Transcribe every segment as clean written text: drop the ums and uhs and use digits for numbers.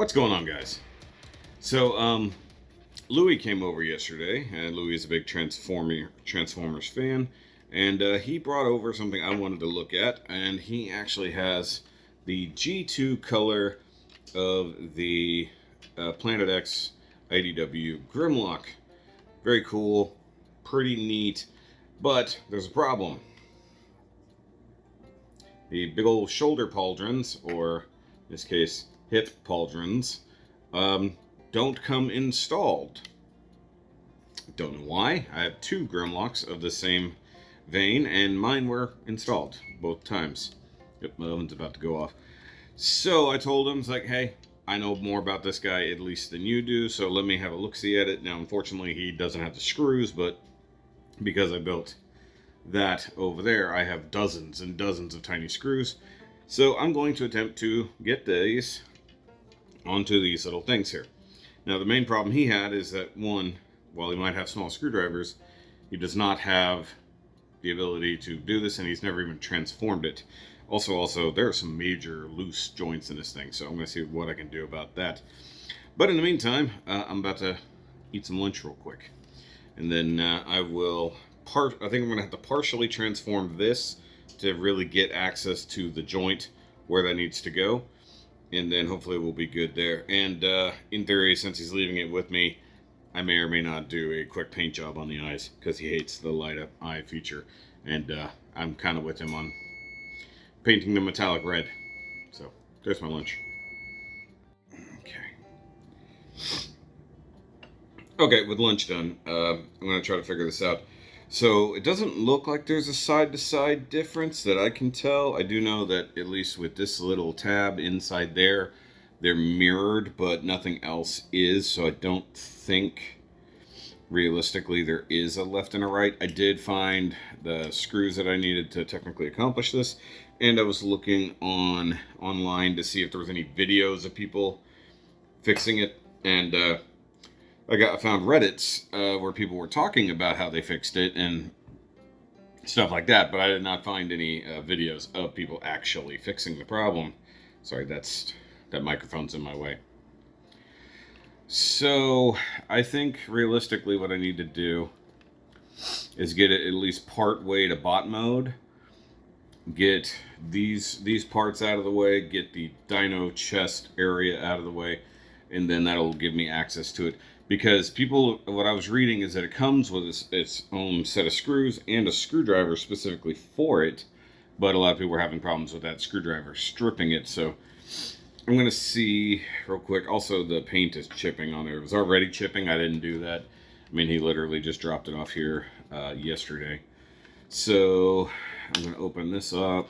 What's going on, guys? So, Louie came over yesterday, and Louie is a big Transformers fan, and he brought over something I wanted to look at, and he actually has the G2 color of the Planet X IDW Grimlock. Very cool, pretty neat, but there's a problem. The big old shoulder pauldrons, or in this case, hip pauldrons, don't come installed. Don't know why. I have two Grimlocks of the same vein, and mine were installed both times. Yep, my oven's about to go off. So I told him, like, hey, I know more about this guy at least than you do, so let me have a look-see at it. Now, unfortunately, he doesn't have the screws, but because I built that over there, I have dozens and dozens of tiny screws. So I'm going to attempt to get these onto these little things here. Now, the main problem he had is that, one, while he might have small screwdrivers, he does not have the ability to do this, and he's never even transformed it. Also, there are some major loose joints in this thing, so I'm going to see what I can do about that. But in the meantime, I'm about to eat some lunch real quick. And then I will I think I'm going to have to partially transform this to really get access to the joint where that needs to go. And then hopefully we'll be good there. And in theory, since he's leaving it with me, I may or may not do a quick paint job on the eyes, because he hates the light up eye feature. And I'm kind of with him on painting the metallic red. So there's my lunch. Okay, with lunch done, I'm going to try to figure this out. So it doesn't look like there's a side-to-side difference that I can tell. I do know that at least with this little tab inside there, they're mirrored, but nothing else is. So I don't think realistically there is a left and a right. I did find the screws that I needed to technically accomplish this, and I was looking online to see if there was any videos of people fixing it, and I found Reddits where people were talking about how they fixed it and stuff like that, but I did not find any videos of people actually fixing the problem. Sorry, that microphone's in my way. So I think realistically what I need to do is get it at least part way to bot mode, get these parts out of the way, get the dyno chest area out of the way, and then that'll give me access to it. Because what I was reading is that it comes with its own set of screws and a screwdriver specifically for it, but a lot of people were having problems with that screwdriver stripping it. So I'm going to see real quick. Also, the paint is chipping on there. It was already chipping. I didn't do that. I mean, he literally just dropped it off here yesterday. So I'm going to open this up.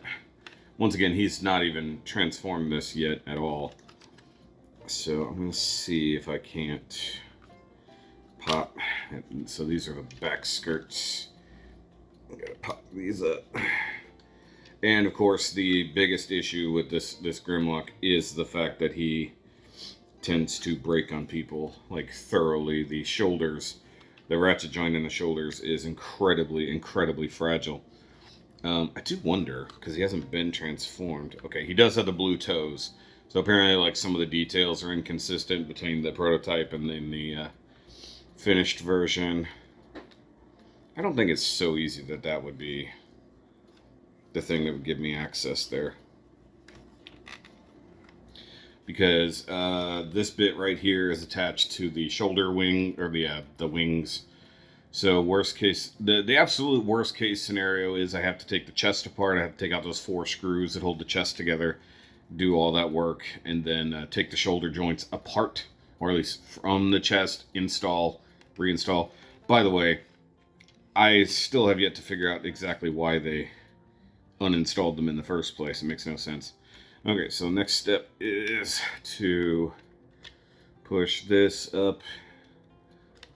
Once again, he's not even transformed this yet at all. So I'm going to see if I can't pop. So these are the back skirts. I'm going to pop these up. And of course, the biggest issue with this Grimlock is the fact that he tends to break on people, like, thoroughly. The shoulders, the ratchet joint in the shoulders is incredibly fragile. I do wonder, because he hasn't been transformed. Okay, he does have the blue toes. So apparently, like, some of the details are inconsistent between the prototype and then the finished version. I don't think it's so easy that would be the thing that would give me access there. Because this bit right here is attached to the shoulder wing, or the wings. So worst case, the absolute worst case scenario is I have to take the chest apart. I have to take out those 4 screws that hold the chest together, do all that work, and then take the shoulder joints apart, or at least from the chest, install, reinstall. By the way, I still have yet to figure out exactly why they uninstalled them in the first place. It makes no sense. Okay, so next step is to push this up,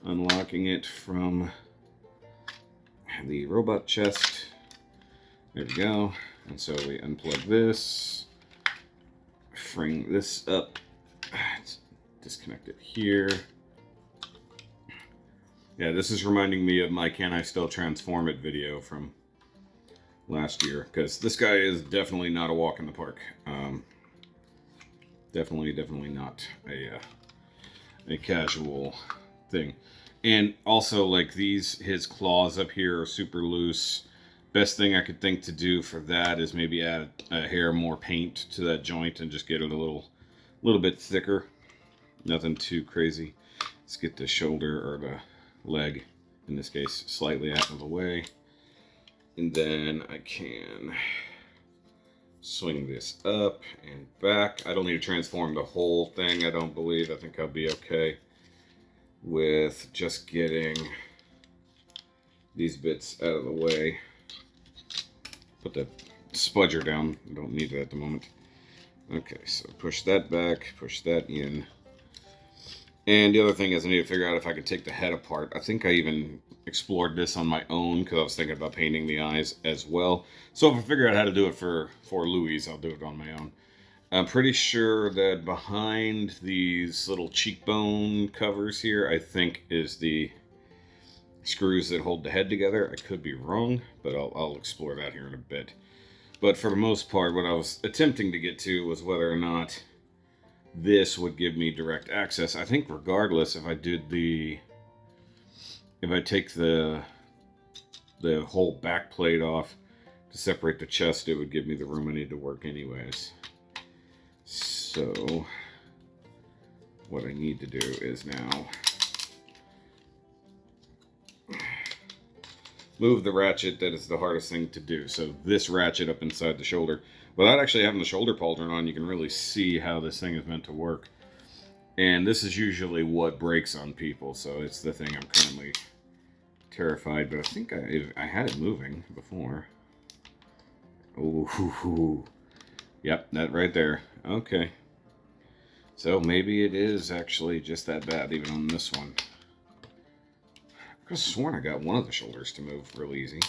unlocking it from the robot chest. There we go. And so we unplug this, bring this up, disconnect it here. Yeah, this is reminding me of my Can I Still Transform It video from last year, because this guy is definitely not a walk in the park. Definitely not a casual thing. And also, like, his claws up here are super loose. Best thing I could think to do for that is maybe add a hair more paint to that joint and just get it a little bit thicker. Nothing too crazy. Let's get the shoulder, or the leg, in this case, slightly out of the way. And then I can swing this up and back. I don't need to transform the whole thing, I don't believe. I think I'll be okay with just getting these bits out of the way. Put the spudger down. I don't need it at the moment. Okay, so push that back, push that in. And the other thing is I need to figure out if I could take the head apart. I think I even explored this on my own because I was thinking about painting the eyes as well. So if I figure out how to do it for Louie's, I'll do it on my own. I'm pretty sure that behind these little cheekbone covers here, I think is the screws that hold the head together. I could be wrong, but I'll explore that here in a bit. But for the most part, what I was attempting to get to was whether or not this would give me direct access. I think regardless, if I take the whole back plate off to separate the chest, it would give me the room I need to work anyways. So what I need to do is now move the ratchet. That is the hardest thing to do. So this ratchet up inside the shoulder. Without actually having the shoulder pauldron on, you can really see how this thing is meant to work. And this is usually what breaks on people, so it's the thing I'm currently terrified. But I think I had it moving before. Ooh, yep, that right there. Okay. So maybe it is actually just that bad, even on this one. I could have sworn I got one of the shoulders to move real easy.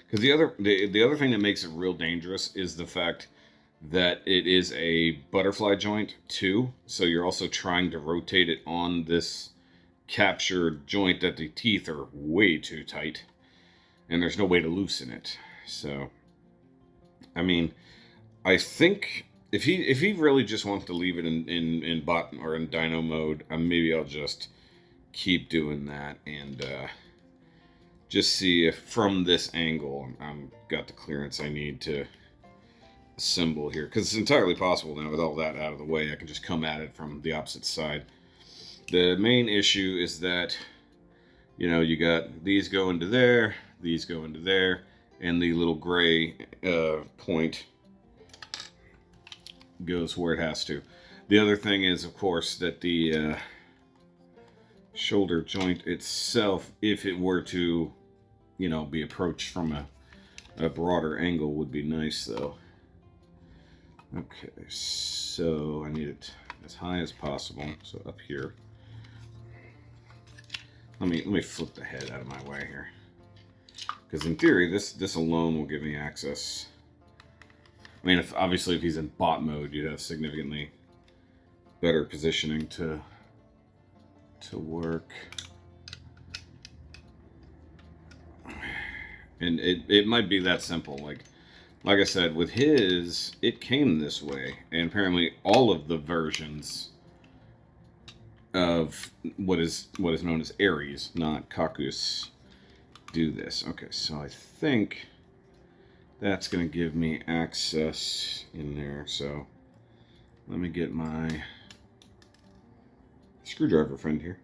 Because the other thing that makes it real dangerous is the fact that it is a butterfly joint too. So you're also trying to rotate it on this captured joint that the teeth are way too tight, and there's no way to loosen it. So, I mean, I think if he really just wants to leave it in bot or in dino mode, maybe I'll just keep doing that and just see if from this angle I've got the clearance I need to assemble here. Because it's entirely possible now with all that out of the way, I can just come at it from the opposite side. The main issue is that, you know, you got these go into there, these go into there, and the little gray point goes where it has to. The other thing is, of course, that the shoulder joint itself, if it were to, you know, be approached from a broader angle, would be nice though. Okay, so I need it as high as possible. So up here. Let me flip the head out of my way here, because in theory this alone will give me access. I mean, obviously if he's in bot mode, you'd have significantly better positioning to work. And it might be that simple. Like I said, with his, it came this way, and apparently all of the versions of what is known as Ares, not Kakus, do this. Okay, so I think that's going to give me access in there. So let me get my screwdriver friend here.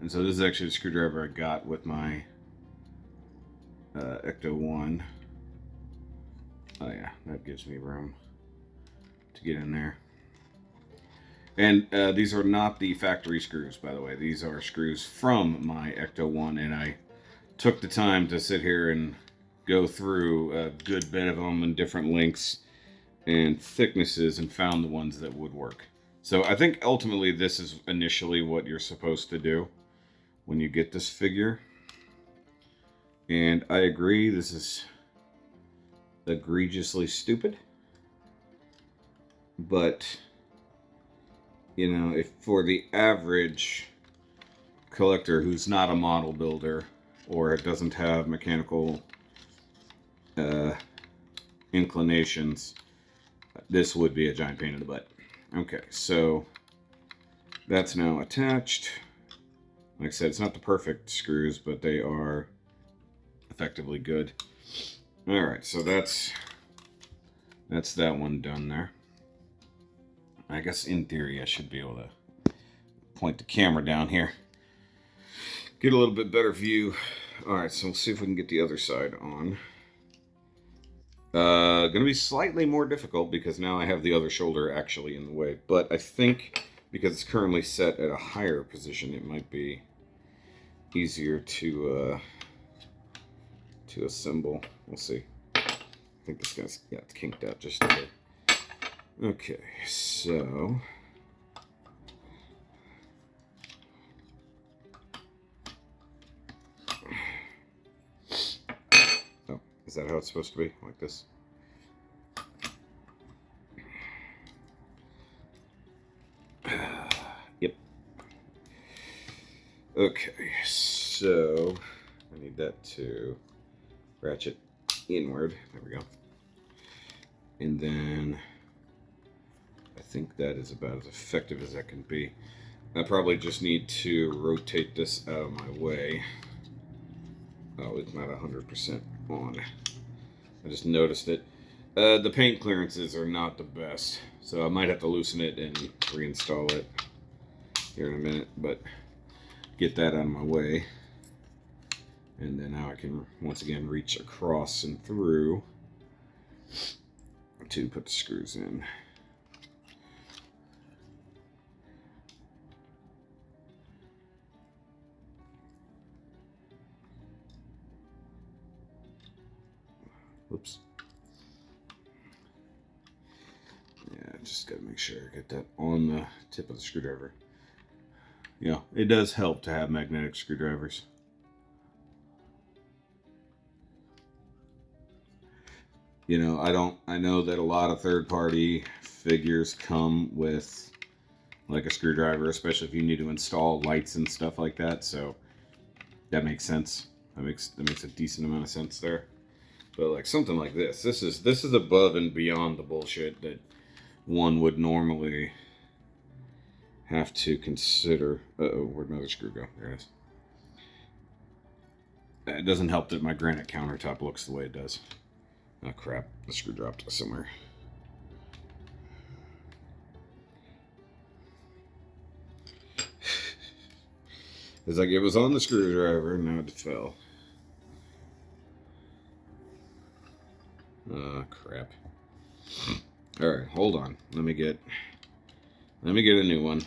And so this is actually the screwdriver I got with my Ecto 1. Oh yeah, that gives me room to get in there. And these are not the factory screws, by the way. These are screws from my Ecto 1, and I took the time to sit here and go through a good bit of them in different lengths and thicknesses and found the ones that would work. So I think ultimately this is initially what you're supposed to do when you get this figure. And I agree, this is egregiously stupid. But, you know, if for the average collector who's not a model builder or doesn't have mechanical inclinations, this would be a giant pain in the butt. Okay, so that's now attached. Like I said, it's not the perfect screws, but they are effectively good. All right, so that's that one done there. I guess in theory I should be able to point the camera down here, get a little bit better view. All right, so we'll see if we can get the other side on. Gonna be slightly more difficult because now I have the other shoulder actually in the way, but I think because it's currently set at a higher position, it might be easier to assemble. We'll see. I think this guy's, yeah, it's kinked out just a bit. Okay, so oh, is that how it's supposed to be? Like this? Yep. Okay, so I need that to ratchet inward. There we go. And then I think that is about as effective as that can be. I probably just need to rotate this out of my way. Oh, it's not 100% on. I just noticed it. The paint clearances are not the best, so I might have to loosen it and reinstall it here in a minute, but get that out of my way. And then now I can once again reach across and through to put the screws in. Whoops. Yeah, just gotta make sure I get that on the tip of the screwdriver. You know, it does help to have magnetic screwdrivers. You know, I know that a lot of third-party figures come with like a screwdriver, especially if you need to install lights and stuff like that, so that makes sense. That makes a decent amount of sense there. But like something like this is above and beyond the bullshit that one would normally have to consider. Uh-oh, where'd my other screw go? There it is. It doesn't help that my granite countertop looks the way it does. Oh crap, the screw dropped somewhere. It's like it was on the screwdriver and now it fell. Crap. Alright, hold on. Let me get a new one.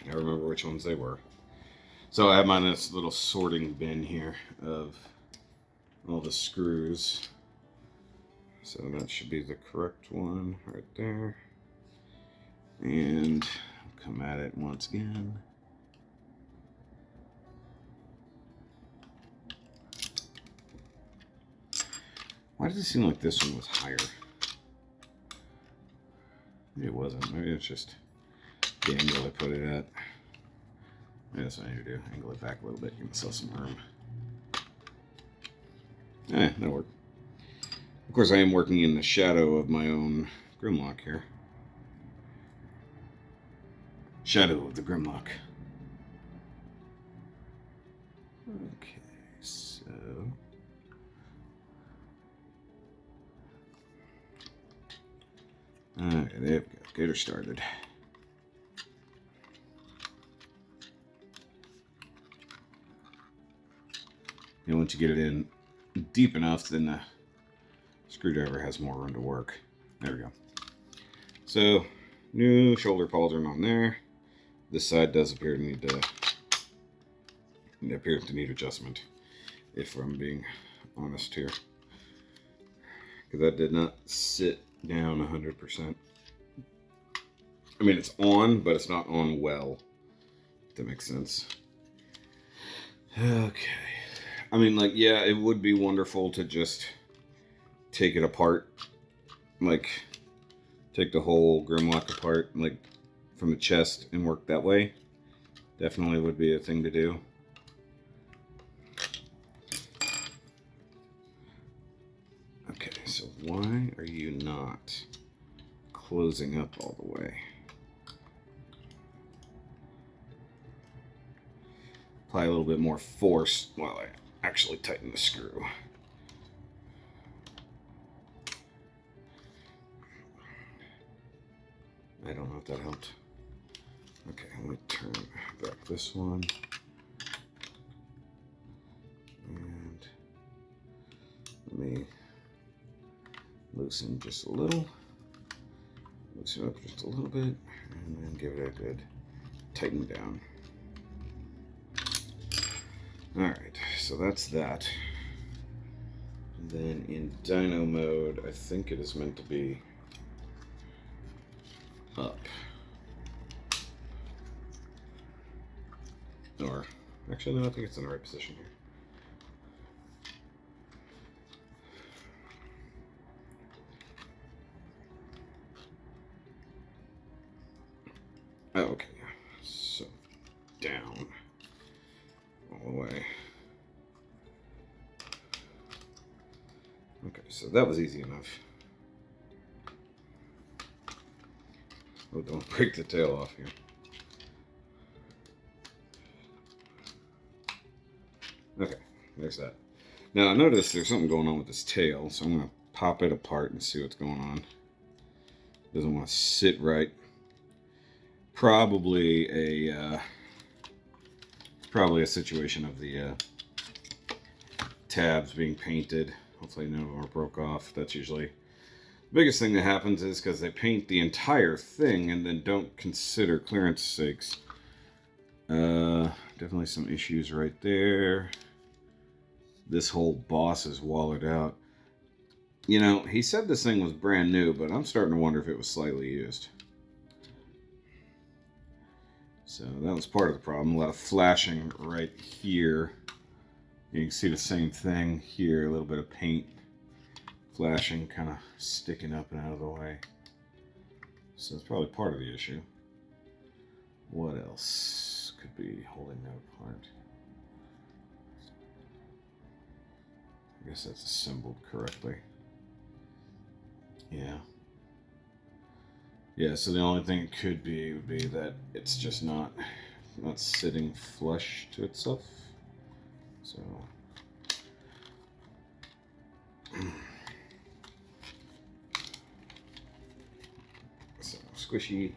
I remember which ones they were. So I have my this little sorting bin here of all the screws. So that should be the correct one right there. And come at it once again. Why does it seem like this one was higher? Maybe it wasn't. Maybe it's just the angle I put it at. Maybe that's what I need to do. Angle it back a little bit. Give myself some room. That'll work. Of course, I am working in the shadow of my own Grimlock here. Shadow of the Grimlock. Okay, so... Alright, there we go. Get her started. And once you get it in deep enough, then the screwdriver has more room to work. There we go. So, new shoulder pauldron on there. This side does appear to need adjustment, if I'm being honest here. Because that did not sit down 100%. I mean, it's on, but it's not on well. If that makes sense. Okay. I mean, like, yeah, it would be wonderful to just take it apart. Like, take the whole Grimlock apart, like, from the chest and work that way. Definitely would be a thing to do. Okay, so Why are you not closing up all the way? Apply a little bit more force while I actually tighten the screw. I don't know if that helped. Okay, let me turn back this one. And let me loosen just a little. Loosen up just a little bit, and then give it a good tighten down. Alright, so that's that. And then in dyno mode, I think it is meant to be up. Or, actually, no, I think it's in the right position here. Oh, okay, so down all the way. Okay, so that was easy enough. Oh, don't break the tail off here. Okay, there's that. Now I noticed there's something going on with this tail, so I'm going to pop it apart and see what's going on. Doesn't want to sit right. Probably a situation of the tabs being painted. Hopefully none of them are broke off. That's usually the biggest thing that happens, is because they paint the entire thing and then don't consider clearance sakes. Definitely some issues right there. This whole boss is walled out. You know, he said this thing was brand new, but I'm starting to wonder if it was slightly used. So that was part of the problem. A lot of flashing right here. You can see the same thing here. A little bit of paint flashing, kind of sticking up and out of the way. So it's probably part of the issue. What else could be holding that apart? I guess that's assembled correctly. Yeah. Yeah, so the only thing it could be would be that it's just not sitting flush to itself. So squishy,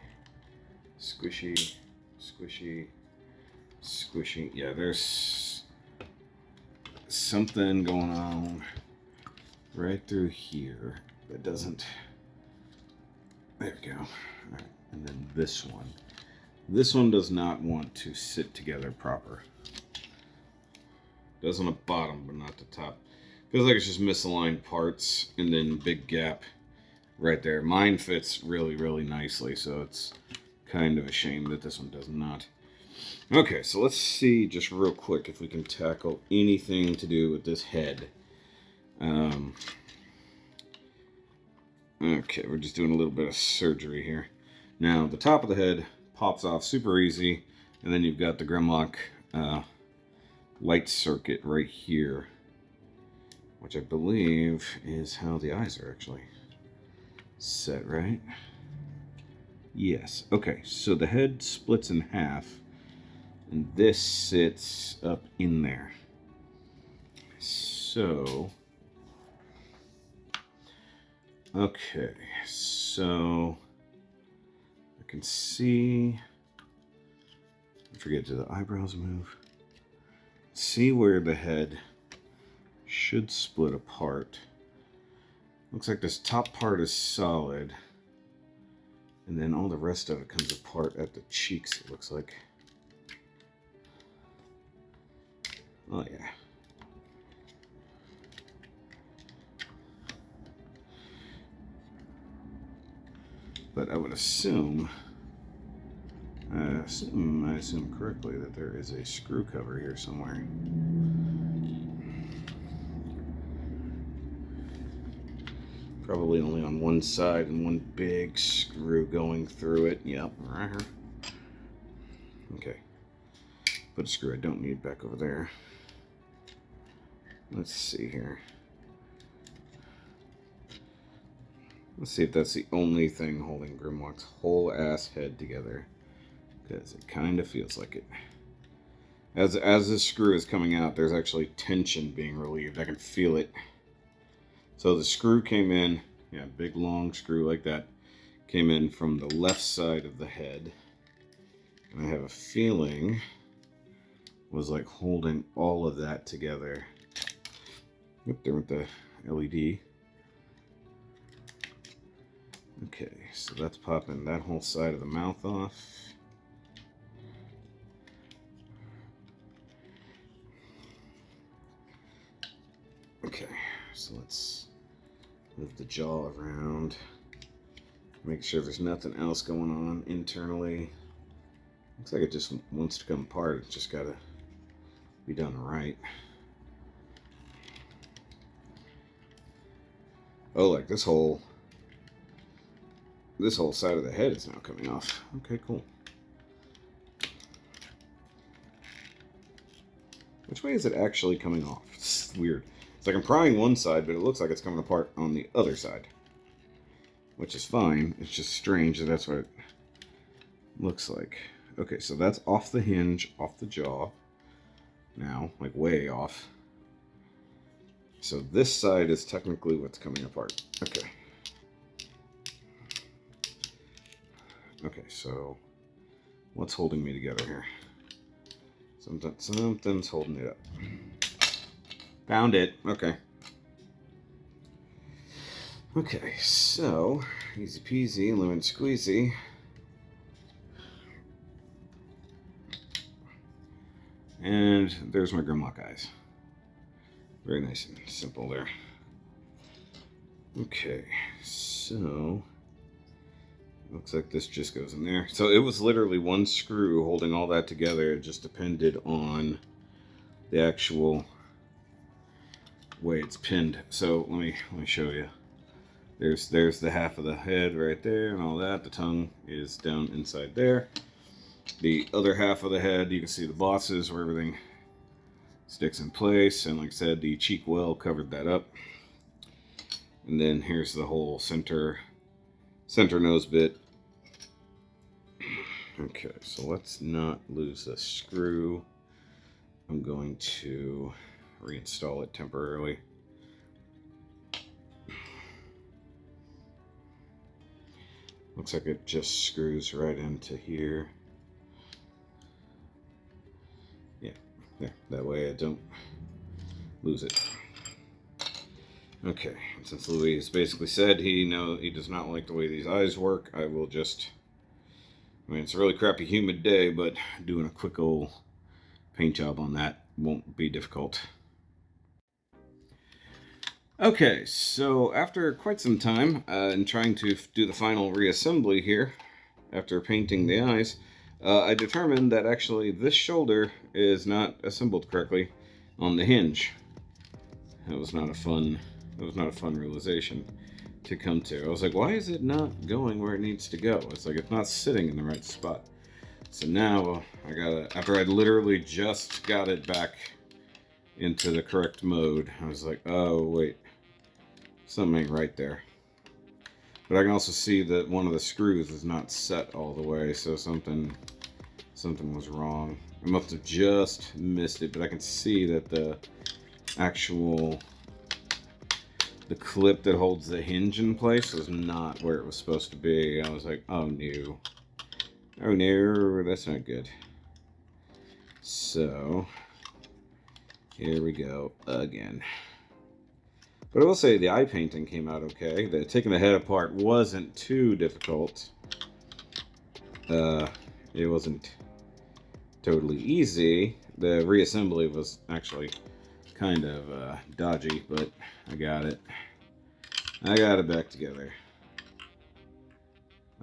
squishy, squishy, squishy. Yeah, there's something going on right through here that doesn't. There we go. All right. And then this one. This one does not want to sit together proper. Does on the bottom, but not the top. Feels like it's just misaligned parts and then big gap right there. Mine fits really, really nicely, so it's kind of a shame that this one does not. Okay, so let's see just real quick if we can tackle anything to do with this head. Okay, we're just doing a little bit of surgery here. Now, the top of the head pops off super easy, and then you've got the Grimlock light circuit right here, which I believe is how the eyes are actually set, right? Yes. Okay, so the head splits in half, and this sits up in there. So... okay, so I can see, I forget, do the eyebrows move? See where the head should split apart. Looks like this top part is solid, and then all the rest of it comes apart at the cheeks, it looks like. Oh yeah. But I would assume, I assume correctly that there is a screw cover here somewhere. Probably only on one side and one big screw going through it. Yep, right here. Okay. Put a screw I don't need back over there. Let's see here. Let's see if that's the only thing holding Grimlock's whole ass head together. Because it kind of feels like it. As this screw is coming out, there's actually tension being relieved. I can feel it. So the screw came in, yeah, big long screw like that, came in from the left side of the head. And I have a feeling was like holding all of that together. Yep, there went the LED. Okay, so that's popping that whole side of the mouth off. Okay, so let's move the jaw around. Make sure there's nothing else going on internally. Looks like it just wants to come apart. It's just gotta be done right. Oh, like this whole side of the head is now coming off. Okay, cool. Which way is it actually coming off? It's weird. It's like I'm prying one side, but it looks like it's coming apart on the other side. Which is fine. It's just strange that that's what it looks like. Okay, so that's off the hinge, off the jaw. Now, like way off. So this side is technically what's coming apart. Okay. Okay, so what's holding me together here? Something's holding it up. Found it. Okay. Okay, so easy peasy, lemon squeezy. And there's my Grimlock eyes. Very nice and simple there. Okay, so looks like this just goes in there. So it was literally one screw holding all that together. It just depended on the actual way it's pinned. So let me show you. There's the half of the head right there and all that. The tongue is down inside there. The other half of the head, you can see the bosses where everything sticks in place. And like I said, the cheek well covered that up. And then here's the whole center nose bit. Okay, so let's not lose the screw. I'm going to reinstall it temporarily. Looks like it just screws right into here. Yeah, there. That way I don't lose it. Okay, since Louie'S basically said he does not like the way these eyes work, I will just, I mean, it's a really crappy humid day, but doing a quick old paint job on that won't be difficult. Okay, so after quite some time in trying to do the final reassembly here, after painting the eyes, I determined that actually this shoulder is not assembled correctly on the hinge. That was not a fun realization to come to. I was like, why is it not going where it needs to go? It's like it's not sitting in the right spot. So now I gotta, after I literally just got it back into the correct mode, I was like, oh wait, something ain't right there. But I can also see that one of the screws is not set all the way, so something was wrong. I must have just missed it, but I can see that the clip that holds the hinge in place was not where it was supposed to be. I was like, oh no. Oh no, that's not good. So, here we go again. But I will say the eye painting came out okay. Taking the head apart wasn't too difficult. It wasn't totally easy. The reassembly was actually kind of dodgy, but I got it. I got it back together.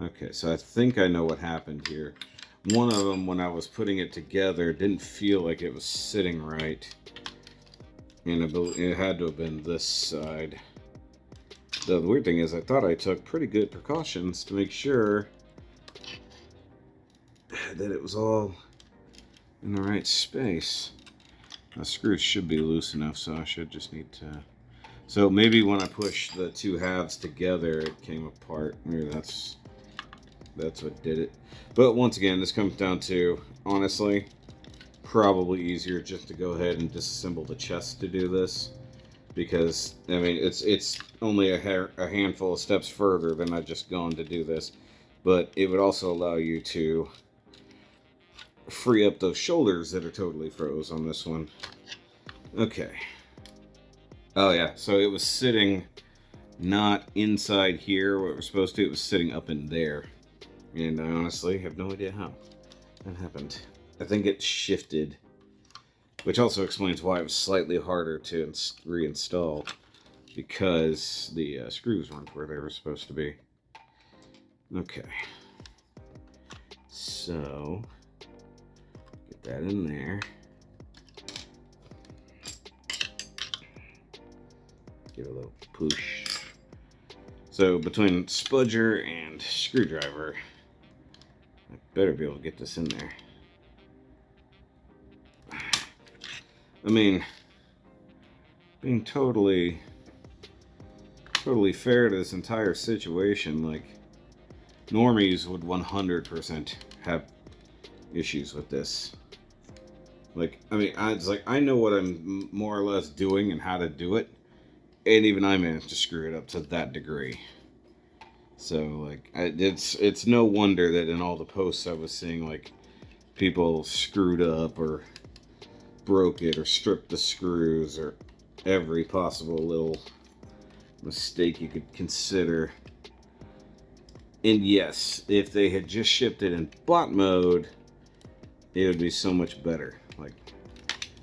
Okay, so I think I know what happened here. One of them, when I was putting it together, didn't feel like it was sitting right. And it had to have been this side. The weird thing is I thought I took pretty good precautions to make sure that it was all in the right space. The screws should be loose enough, so I should just need to So maybe when I pushed the two halves together, it came apart. Maybe that's what did it. But once again, this comes down to, honestly, probably easier just to go ahead and disassemble the chest to do this. Because, I mean, it's only a handful of steps further than I just gone to do this. But it would also allow you to free up those shoulders that are totally froze on this one. Okay. Oh yeah, so it was sitting not inside here where it was supposed to, it was sitting up in there. And I honestly have no idea how that happened. I think it shifted, which also explains why it was slightly harder to reinstall, because the screws weren't where they were supposed to be. Okay, so get that in there. Give it a little push. So between spudger and screwdriver, I better be able to get this in there. I mean, being totally fair to this entire situation, like, normies would 100% have issues with this. Like, I mean, it's like, I know what I'm more or less doing and how to do it, and even I managed to screw it up to that degree. So, like, it's no wonder that in all the posts I was seeing, like, people screwed up or broke it or stripped the screws or every possible little mistake you could consider. And yes, if they had just shipped it in bot mode, it would be so much better. Like,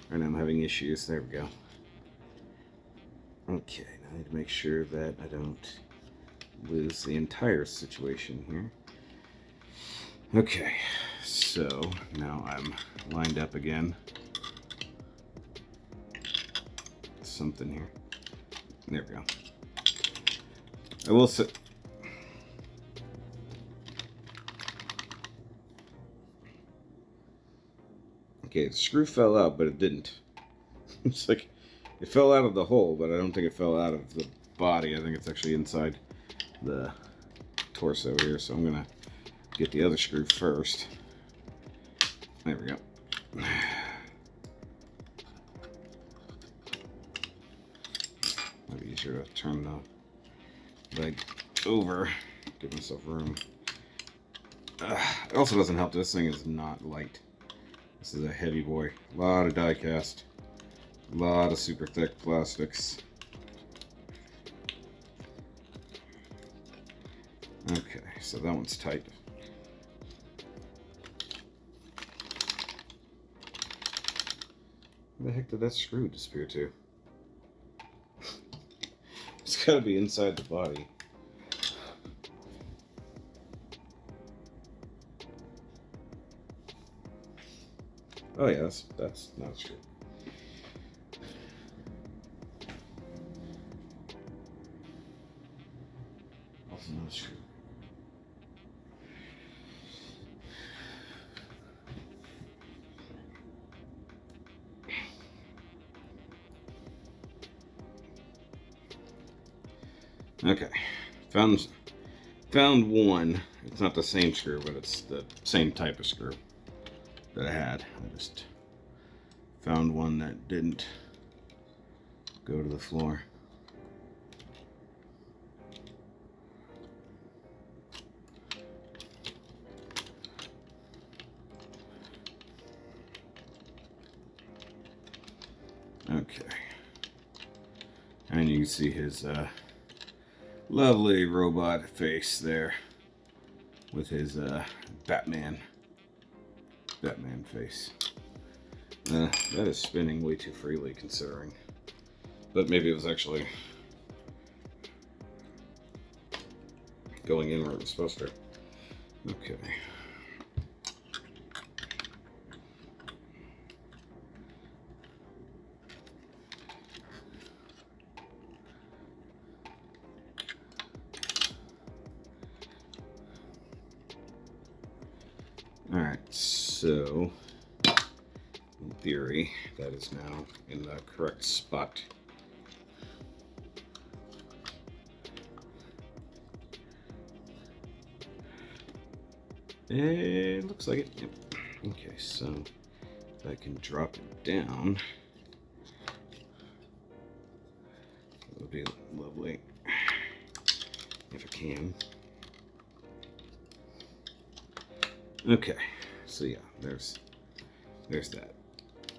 right now I'm having issues. There we go. Okay, now I need to make sure that I don't lose the entire situation here. Okay, so now I'm lined up again. Something here. There we go. I will say, okay, the screw fell out, but it didn't. It's like, it fell out of the hole, but I don't think it fell out of the body. I think it's actually inside the torso here, so I'm gonna get the other screw first. There we go. Might be easier to turn the leg over, give myself room. It also doesn't help, this thing is not light. This is a heavy boy. A lot of die cast. A lot of super thick plastics. Okay, so that one's tight. Where the heck did that screw disappear to? It's gotta be inside the body. Oh yeah, that's not a screw. Also not a screw. Okay, found one. It's not the same screw, but it's the same type of screw that I had. I just found one that didn't go to the floor. Okay, and you can see his lovely robot face there with his Batman face. That is spinning way too freely considering, but maybe it was actually going in where it was supposed to. Okay. Alright, so in theory, that is now in the correct spot. It looks like it. Yep. Okay, so if I can drop it down, it would be lovely if I can. Okay, so yeah, there's that.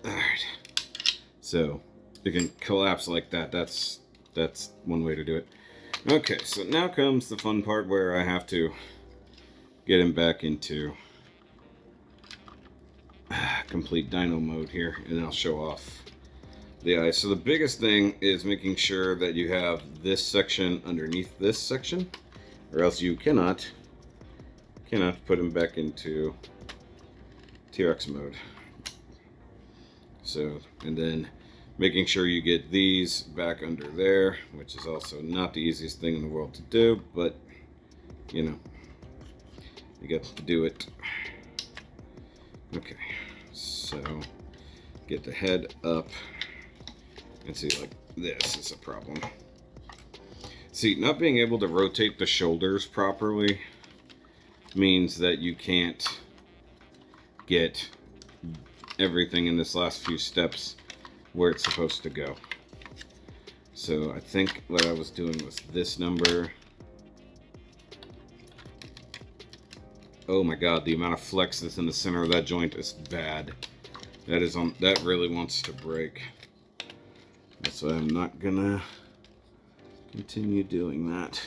All right, so you can collapse like that. That's one way to do it. Okay, so now comes the fun part where I have to get him back into complete dyno mode here, and I'll show off the eyes. So the biggest thing is making sure that you have this section underneath this section, or else you cannot put him back into T-Rex mode. So, and then making sure you get these back under there, which is also not the easiest thing in the world to do, but you know, you got to do it. Okay, so get the head up, and see, like, this is a problem. See, not being able to rotate the shoulders properly means that you can't get everything in this last few steps where it's supposed to go. So I think what I was doing was this number. Oh my god, the amount of flex that's in the center of that joint is bad. That really wants to break. That's why I'm not gonna continue doing that.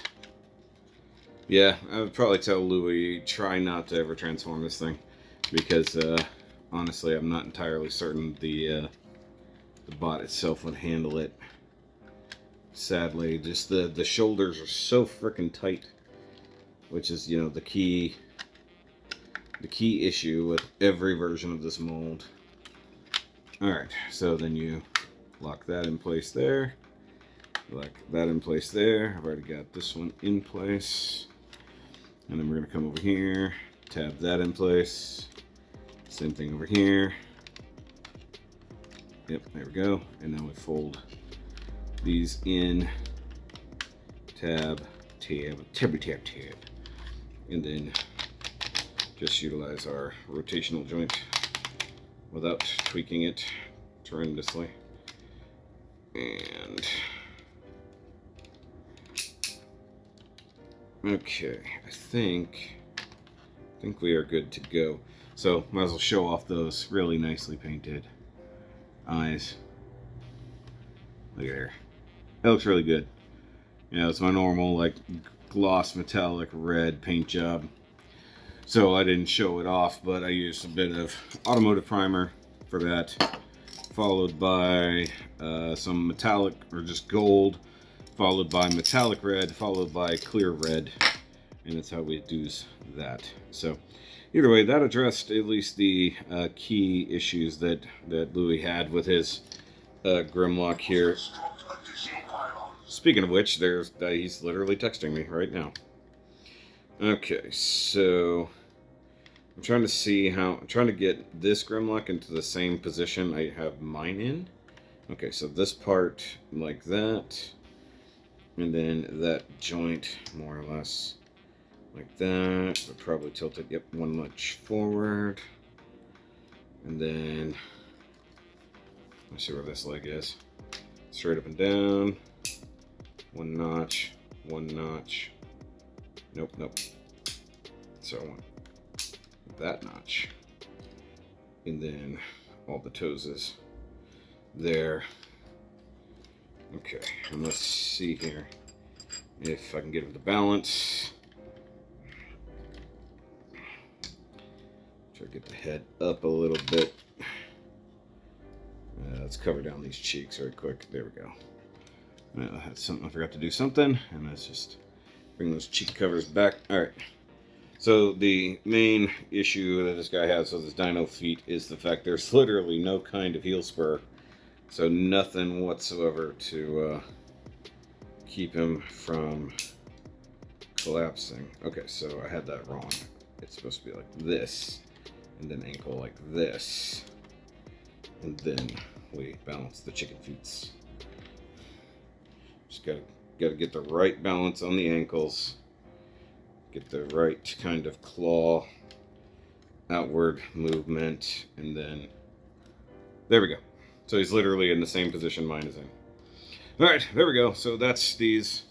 Yeah, I would probably tell Louie, try not to ever transform this thing, because honestly, I'm not entirely certain the bot itself would handle it. Sadly, just the shoulders are so freaking tight, which is, you know, the key issue with every version of this mold. Alright, so then you lock that in place there, lock that in place there. I've already got this one in place, and then we're going to come over here, tab that in place, same thing over here. Yep, there we go. And now we fold these in, tab, and then just utilize our rotational joint without tweaking it tremendously. And okay, I think we are good to go. So might as well show off those really nicely painted eyes. Look at here. That looks really good. You know, it's my normal, like, gloss metallic red paint job. So I didn't show it off, but I used a bit of automotive primer for that, followed by some metallic, or just gold, followed by metallic red, followed by clear red, and that's how we do that. So either way, that addressed at least the key issues that Louie had with his Grimlock here. Speaking of which, he's literally texting me right now. Okay, so I'm trying to get this Grimlock into the same position I have mine in. Okay, so this part like that, and then that joint more or less like that, but probably tilt it, yep, one notch forward, and then let's see where this leg is. Straight up and down, one notch, nope. So I want that notch, and then all the toes is there. Okay, and let's see here if I can get it to balance. Try to get the head up a little bit. Let's cover down these cheeks right quick. There we go. That's something I forgot to do something, and let's just bring those cheek covers back. All right. So the main issue that this guy has with his dino feet is the fact there's literally no kind of heel spur, so nothing whatsoever to keep him from collapsing. Okay, so I had that wrong. It's supposed to be like this, and then ankle like this, and then we balance the chicken feet. Just gotta get the right balance on the ankles. Get the right kind of claw outward movement, and then there we go. So he's literally in the same position mine is in. All right, there we go. So that's these.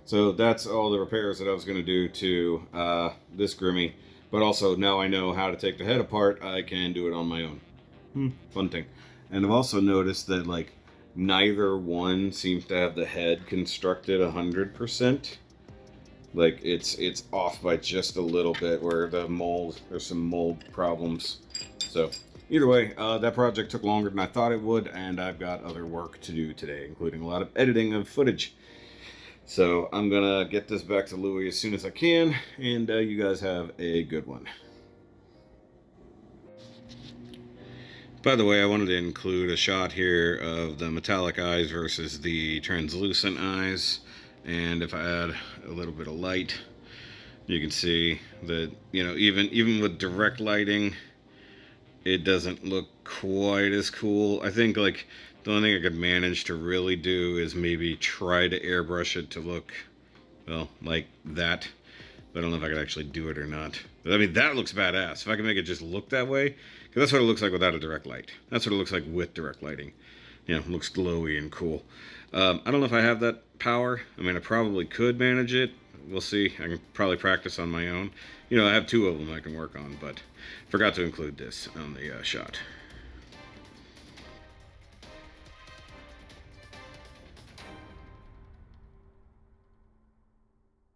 So that's all the repairs that I was going to do to this Grimmy. But also, now I know how to take the head apart, I can do it on my own. Fun thing. And I've also noticed that, like, neither one seems to have the head constructed 100%. Like, it's off by just a little bit, where the mold, there's some mold problems. So, either way, that project took longer than I thought it would, and I've got other work to do today, including a lot of editing of footage. So I'm gonna get this back to Louie as soon as I can, and you guys have a good one. By the way, I wanted to include a shot here of the metallic eyes versus the translucent eyes, and if I add a little bit of light, you can see that, you know, even with direct lighting, it doesn't look quite as cool. I think, like, the only thing I could manage to really do is maybe try to airbrush it to look, well, like that. But I don't know if I could actually do it or not. But, I mean, that looks badass. If I can make it just look that way, because that's what it looks like without a direct light. That's what it looks like with direct lighting. You know, it looks glowy and cool. I don't know if I have that power. I mean, I probably could manage it. We'll see. I can probably practice on my own. You know, I have two of them I can work on, but forgot to include this on the shot.